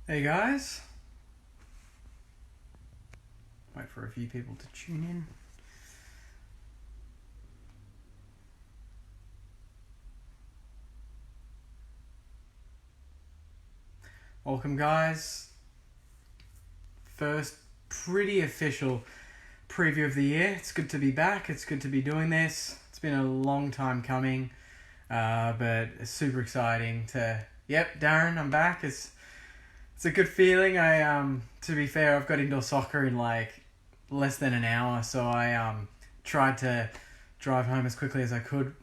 Hey guys, wait for a few people to tune in. Welcome guys, first pretty official preview of the year. It's good to be back, it's good to be doing this. It's been a long time coming, but it's super exciting to, Darren, I'm back. It's a good feeling. To be fair, I've got indoor soccer in like less than an hour, so I tried to drive home as quickly as I could.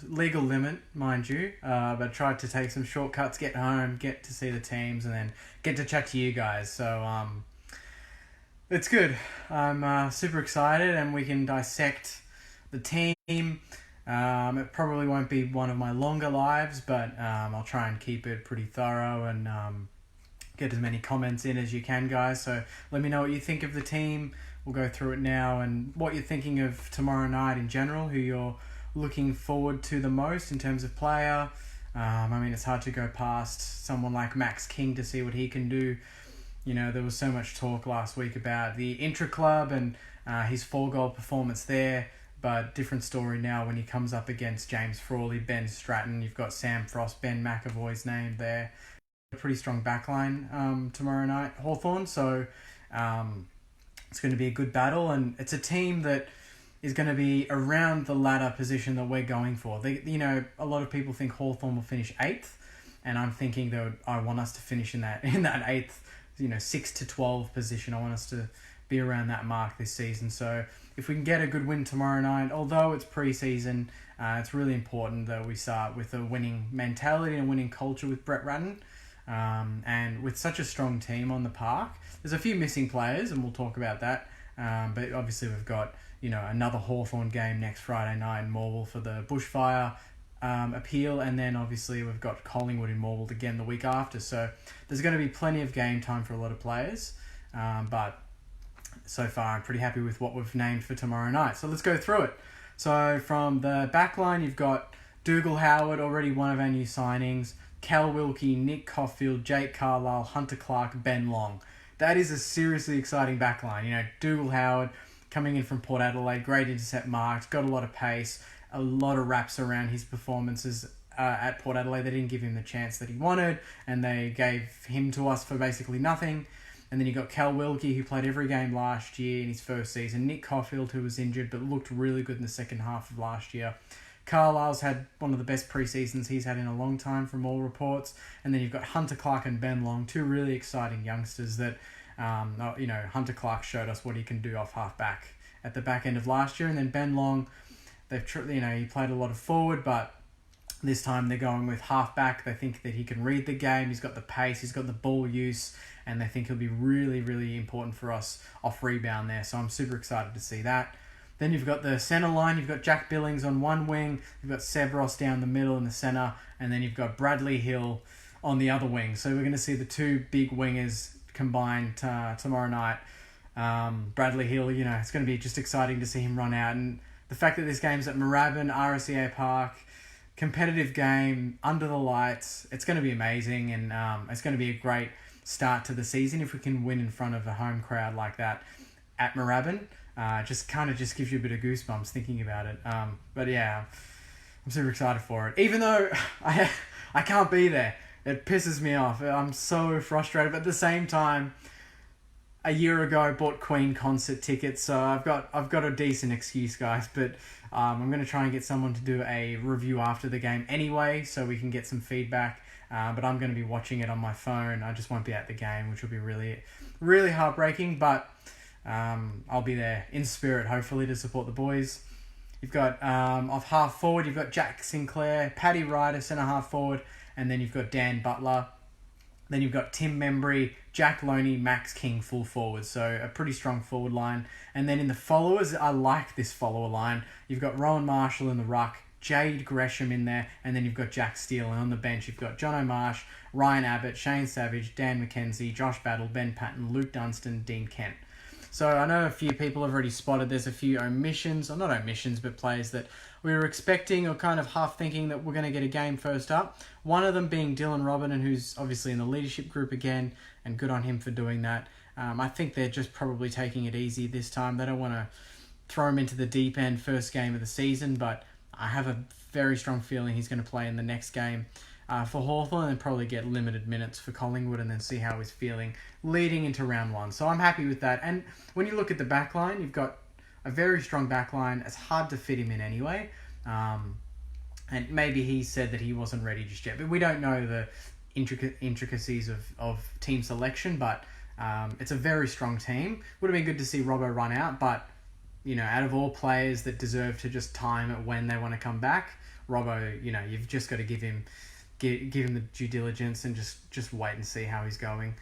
Legal limit, mind you, but tried to take some shortcuts, get home, get to see the teams, and then get to chat to you guys. So it's good. I'm super excited, and we can dissect the team. It probably won't be one of my longer lives, but I'll try and keep it pretty thorough and get as many comments in as you can, guys. So let me know what you think of the team. We'll go through it now and what you're thinking of tomorrow night in general, who you're looking forward to the most in terms of player. It's hard to go past someone like Max King to see what he can do. You know, there was so much talk last week about the intra-club and his 4-goal performance there, but different story now when he comes up against James Frawley, Ben Stratton. You've got Sam Frost, Ben McAvoy's name there. A pretty strong backline tomorrow night, Hawthorn. So it's going to be a good battle, and it's a team that is going to be around the ladder position that we're going for. A lot of people think Hawthorn will finish 8th, and I'm thinking that I want us to finish in that 8th, 6 to 12 position. I want us to be around that mark this season. So if we can get a good win tomorrow night, although it's pre-season, it's really important that we start with a winning mentality and a winning culture with Brett Ratton. And with such a strong team on the park, there's a few missing players, and we'll talk about that. But obviously we've got another Hawthorn game next Friday night in Morwell for the bushfire appeal, and then obviously we've got Collingwood in Morwell again the week after. So there's going to be plenty of game time for a lot of players, but so far I'm pretty happy with what we've named for tomorrow night. So let's go through it. So from the back line, you've got Dougal Howard, already one of our new signings, Cal Wilkie, Nick Caulfield, Jake Carlisle, Hunter Clark, Ben Long. That is a seriously exciting backline. Dougal Howard coming in from Port Adelaide, great intercept marks, got a lot of pace, a lot of wraps around his performances at Port Adelaide. They didn't give him the chance that he wanted, and they gave him to us for basically nothing. And then you got Cal Wilkie, who played every game last year in his first season. Nick Caulfield, who was injured but looked really good in the second half of last year. Carlisle's had one of the best pre-seasons he's had in a long time from all reports. And then you've got Hunter Clark and Ben Long, two really exciting youngsters that, Hunter Clark showed us what he can do off half-back at the back end of last year. And then Ben Long, he played a lot of forward, but this time they're going with half-back. They think that he can read the game, he's got the pace, he's got the ball use, and they think he'll be really, really important for us off rebound there. So I'm super excited to see that. Then you've got the centre line. You've got Jack Billings on one wing. You've got Seb Ross down the middle in the centre. And then you've got Bradley Hill on the other wing. So we're going to see the two big wingers combined tomorrow night. Bradley Hill, it's going to be just exciting to see him run out. And the fact that this game's at Moorabbin, RSEA Park, competitive game, under the lights, it's going to be amazing. And it's going to be a great start to the season if we can win in front of a home crowd like that at Moorabbin. Just gives you a bit of goosebumps thinking about it. But yeah, I'm super excited for it. Even though I can't be there, it pisses me off. I'm so frustrated. But at the same time, a year ago I bought Queen concert tickets, so I've got a decent excuse, guys. But I'm going to try and get someone to do a review after the game anyway, so we can get some feedback. But I'm going to be watching it on my phone. I just won't be at the game, which will be really, really heartbreaking. But I'll be there in spirit, hopefully, to support the boys. You've got off half forward, you've got Jack Sinclair, Paddy Ryder, centre half forward, and then you've got Dan Butler. Then you've got Tim Membry, Jack Loney, Max King, full forward. So a pretty strong forward line. And then in the followers, I like this follower line. You've got Rowan Marshall in the ruck, Jade Gresham in there, and then you've got Jack Steele. And on the bench, you've got John O'Marsh, Ryan Abbott, Shane Savage, Dan McKenzie, Josh Battle, Ben Patton, Luke Dunstan, Dean Kent. So I know a few people have already spotted there's a few omissions, or not omissions, but players that we were expecting or kind of half thinking that we're going to get a game first up. One of them being Dylan Robin, and who's obviously in the leadership group again, and good on him for doing that. I think they're just probably taking it easy this time. They don't want to throw him into the deep end first game of the season, but I have a very strong feeling he's going to play in the next game for Hawthorn and probably get limited minutes for Collingwood and then see how he's feeling leading into round one. So I'm happy with that. And when you look at the back line, you've got a very strong back line. It's hard to fit him in anyway. And maybe he said that he wasn't ready just yet, but we don't know the intricacies of team selection, but it's a very strong team. Would have been good to see Robbo run out, but out of all players that deserve to just time it when they want to come back, Robbo, you've just got to give him the due diligence and just wait and see how he's going.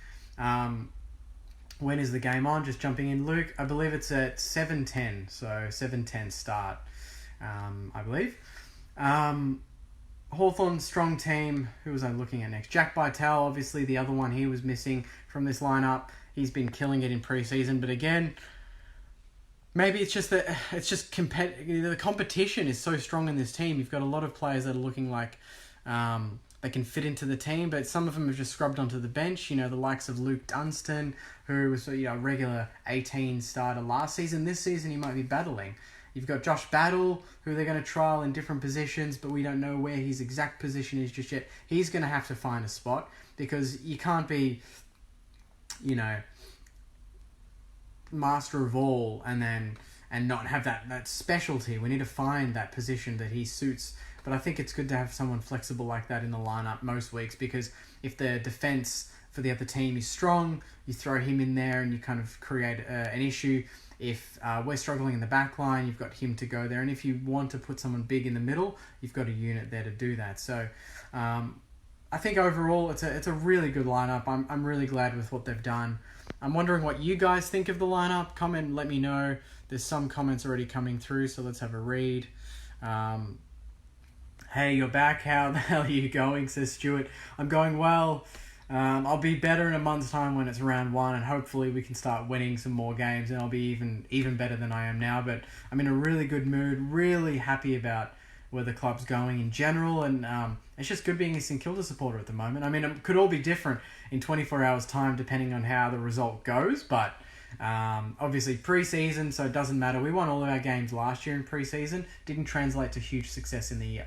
When is the game on? Just jumping in, Luke. I believe it's at 7:10, so 7:10 start, I believe. Hawthorn, strong team. Who was I looking at next? Jack Patel, obviously the other one he was missing from this lineup. He's been killing it in preseason, but again, maybe it's just that the competition is so strong in this team. You've got a lot of players that are looking like they can fit into the team, but some of them have just scrubbed onto the bench. The likes of Luke Dunstan, who was a regular 18 starter last season. This season he might be battling. You've got Josh Battle, who they're going to trial in different positions, but we don't know where his exact position is just yet. He's going to have to find a spot because you can't be, master of all and not have that specialty. We need to find that position that he suits. But I think it's good to have someone flexible like that in the lineup most weeks, because if the defense for the other team is strong, you throw him in there and you kind of create an issue. If we're struggling in the back line, you've got him to go there. And if you want to put someone big in the middle, you've got a unit there to do that. So I think overall it's a really good lineup. I'm really glad with what they've done. I'm wondering what you guys think of the lineup. Comment, let me know. There's some comments already coming through, so let's have a read. Hey, you're back. How the hell are you going? Says Stuart. I'm going well. I'll be better in a month's time when it's round one, and hopefully we can start winning some more games, and I'll be even better than I am now. But I'm in a really good mood, really happy about where the club's going in general, and it's just good being a St Kilda supporter at the moment. I mean, it could all be different in 24 hours' time depending on how the result goes, but obviously pre-season, so it doesn't matter. We won all of our games last year in pre-season. Didn't translate to huge success in the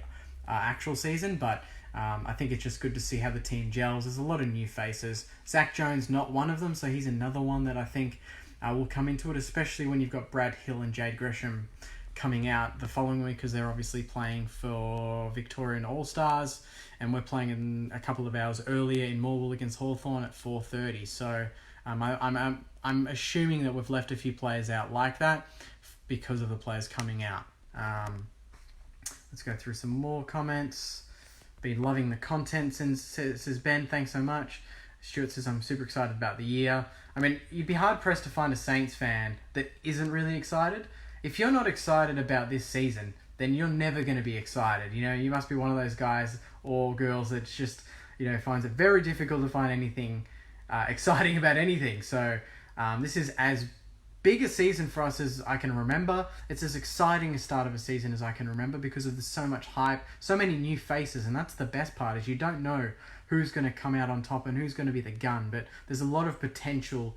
actual season, but I think it's just good to see how the team gels. There's a lot of new faces. Zach Jones, not one of them, so he's another one that I think will come into it, especially when you've got Brad Hill and Jade Gresham coming out the following week, because they're obviously playing for Victorian All-Stars, and we're playing in a couple of hours earlier in Morwell against Hawthorn at 4:30. So I'm assuming that we've left a few players out like that because of the players coming out. Let's go through some more comments. Been loving the content says Ben. Thanks so much. Stuart says, I'm super excited about the year. I mean, you'd be hard-pressed to find a Saints fan that isn't really excited. If you're not excited about this season, then you're never going to be excited. You must be one of those guys or girls that just, finds it very difficult to find anything exciting about anything. So this is as big a season for us as I can remember. It's as exciting a start of a season as I can remember because of so much hype, so many new faces, and that's the best part, is you don't know who's going to come out on top and who's going to be the gun, but there's a lot of potential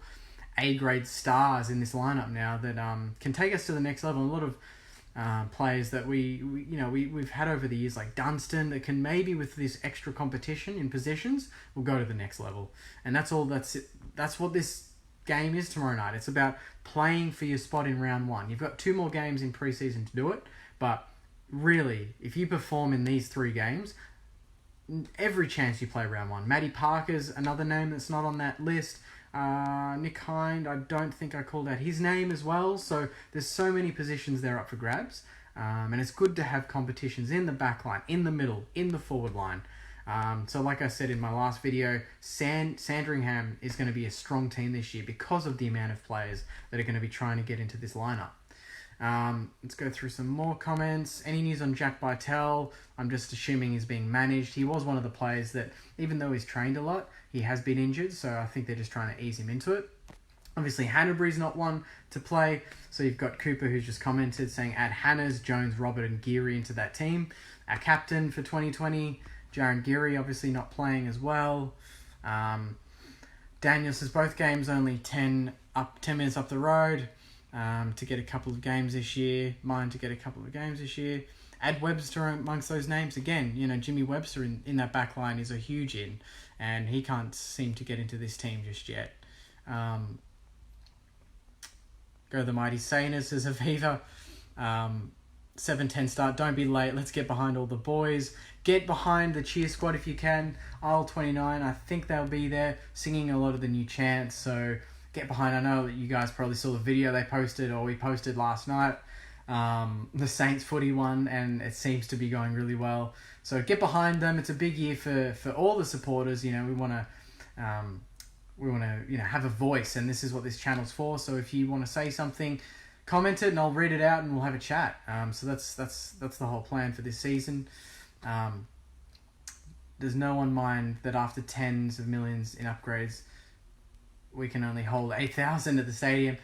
A-grade stars in this lineup now that can take us to the next level. A lot of players that we've had over the years, like Dunstan, that can maybe, with this extra competition in positions, will go to the next level. And that's what this game is tomorrow night. It's about playing for your spot in round one. You've got 2 more games in pre-season to do it, but really, if you perform in these 3 games, every chance you play round one. Matty Parker's another name that's not on that list. Nick Hind, I don't think I called out his name as well. So there's so many positions there up for grabs. And it's good to have competitions in the back line, in the middle, in the forward line. So like I said in my last video, Sandringham is going to be a strong team this year because of the amount of players that are going to be trying to get into this lineup. Let's go through some more comments. Any news on Jack Patel? I'm just assuming he's being managed. He was one of the players that, even though he's trained a lot, he has been injured, so I think they're just trying to ease him into it. Obviously, Hanbury's not one to play. So you've got Cooper, who's just commented saying add Hannahs, Jones, Robert and Geary into that team. Our captain for 2020, Jaron Geary, obviously not playing as well. Daniel says both games only 10 minutes up the road to get a couple of games this year. Mine to get a couple of games this year. Add Webster amongst those names. Again, Jimmy Webster in that back line is a huge in, and he can't seem to get into this team just yet. Go the mighty Saners, says Aviva. 7:10 start. Don't be late. Let's get behind all the boys. Get behind the cheer squad if you can. Aisle 29, I think they'll be there singing a lot of the new chants. So get behind. I know that you guys probably saw the video they posted or we posted last night. The Saints footy one, and it seems to be going really well. So get behind them. It's a big year for all the supporters. We want to have a voice, and this is what this channel's for. So if you want to say something, comment it and I'll read it out and we'll have a chat. So that's the whole plan for this season. Does no one mind that after tens of millions in upgrades, we can only hold 8,000 at the stadium?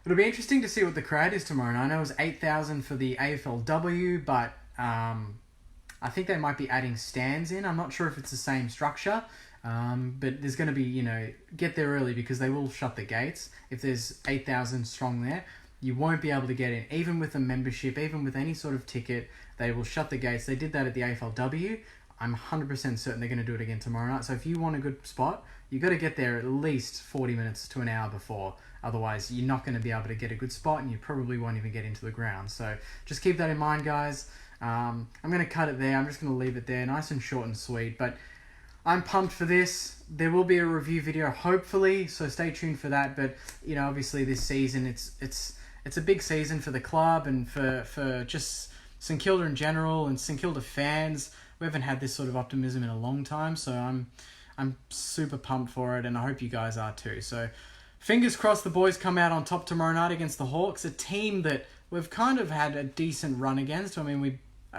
It'll be interesting to see what the crowd is tomorrow. And I know it was 8,000 for the AFLW, but I think they might be adding stands in. I'm not sure if it's the same structure. But there's going to be, get there early because they will shut the gates. If there's 8,000 strong there, you won't be able to get in. Even with a membership, even with any sort of ticket, they will shut the gates. They did that at the AFLW. I'm 100% certain they're going to do it again tomorrow night. So if you want a good spot, you got to get there at least 40 minutes to an hour before. Otherwise, you're not going to be able to get a good spot and you probably won't even get into the ground. So just keep that in mind, guys. I'm going to cut it there. I'm just going to leave it there. Nice and short and sweet. But I'm pumped for this. There will be a review video, hopefully, so stay tuned for that. But, obviously this season, it's a big season for the club and for just St Kilda in general and St Kilda fans. We haven't had this sort of optimism in a long time, so I'm super pumped for it, and I hope you guys are too. So fingers crossed the boys come out on top tomorrow night against the Hawks, a team that we've kind of had a decent run against. I mean,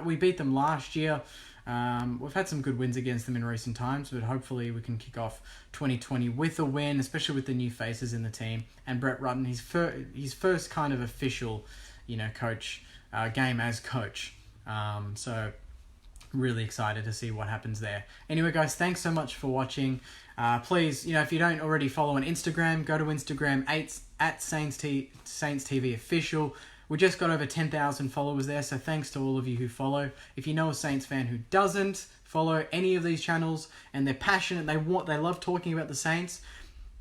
we beat them last year. We've had some good wins against them in recent times, but hopefully we can kick off 2020 with a win, especially with the new faces in the team. And Brett Rutten, his first kind of official, coach game as coach. So really excited to see what happens there. Anyway, guys, thanks so much for watching. Please, if you don't already follow on Instagram, go to Instagram at Saints TV Official. We just got over 10,000 followers there, so thanks to all of you who follow. If you know a Saints fan who doesn't follow any of these channels and they're passionate, they love talking about the Saints,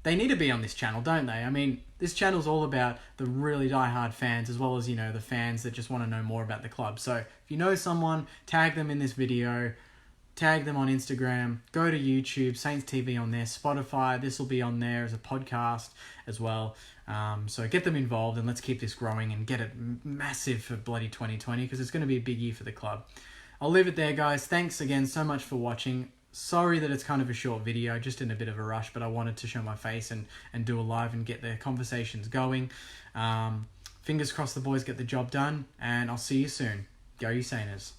they need to be on this channel, don't they? I mean, this channel's all about the really die-hard fans as well as, the fans that just want to know more about the club. So if you know someone, tag them in this video, tag them on Instagram, go to YouTube, Saints TV on there, Spotify, this will be on there as a podcast as well. So get them involved and let's keep this growing and get it massive for bloody 2020 because it's going to be a big year for the club. I'll leave it there, guys. Thanks again so much for watching. Sorry that it's kind of a short video, just in a bit of a rush, but I wanted to show my face and do a live and get the conversations going. Fingers crossed the boys get the job done, and I'll see you soon. Go you Sainers.